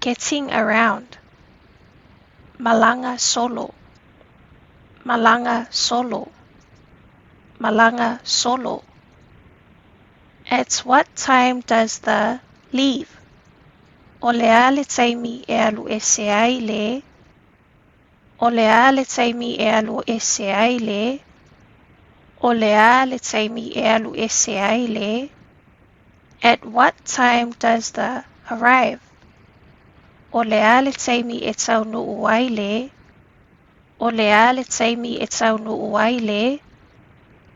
Getting around. Malanga solo. Malanga solo. Malanga solo. At what time does the leave? O lea le taimi e alu e se ai le. O lea le taimi e alu e se ai le. O lea le taimi e alu e se ai le. At what time does the arrive? O lea le taimi e tau nuu ai le. O lea le taimi e tau nuu ai le.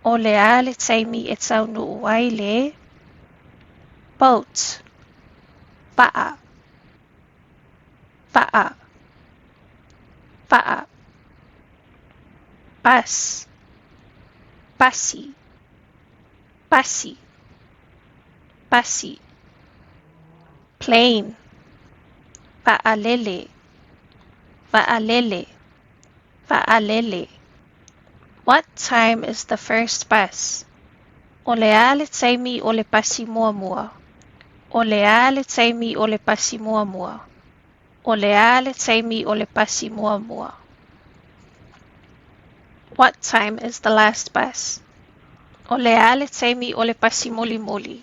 O lea le taimi e tau nuu ai le. Boat. Pa'a. Pa'a. Pa'a. Bus. Basi. Basi. Basi. Plane. Va'alele. Va'alele. Va'alele. What time is the first bus? O lea le taimi o le pasi mua mua. O lea le taimi o le pasi mua mua. O lea le taimi o le pasi mua mua. What time is the last bus? O lea le taimi o le pasi muli muli.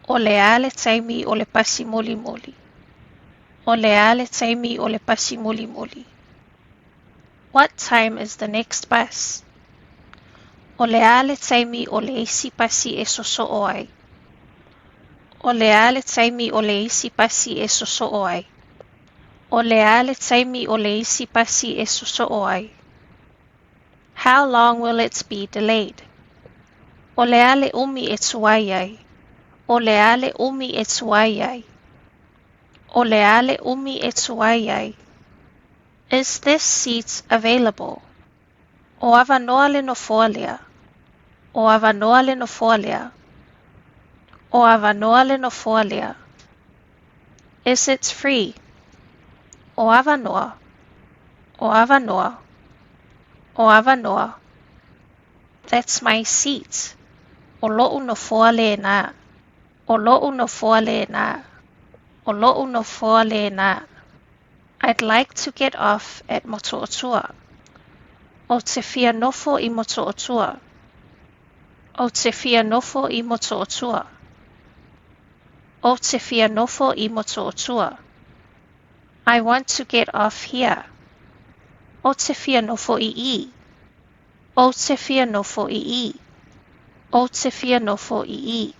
O lea le taimi o le pasi muli muli. O lea le taimi o le pasi muli muli. What time is the next bus? O lea le taimi o le isi pasi e soso ai. O lea le taimi o le isi pasi e soso ai. O lea le taimi o le isi pasi e soso ai. How long will it be delayed? O lea le umi e tuai ai. O lea le umi e tuai ai. O lea le umi e tuai ai. Is this seat available? O avanoa le nofoalia. O avanoa le nofoalia. O avanoa le nofoalia. Is it free? O avanoa. O avanoa. O avanoa. That's my seat. O lo'u nofoale na. O lo'u nofoale na. O lo'u nofoale na. I'd like to get off at Motuotua. O te fia nofo I Motuotua. O te fia nofo I Motuotua. O te fia nofo I Motuotua. I want to get off here. O te fia nofo I. O te fia nofo I. O te fia nofo I.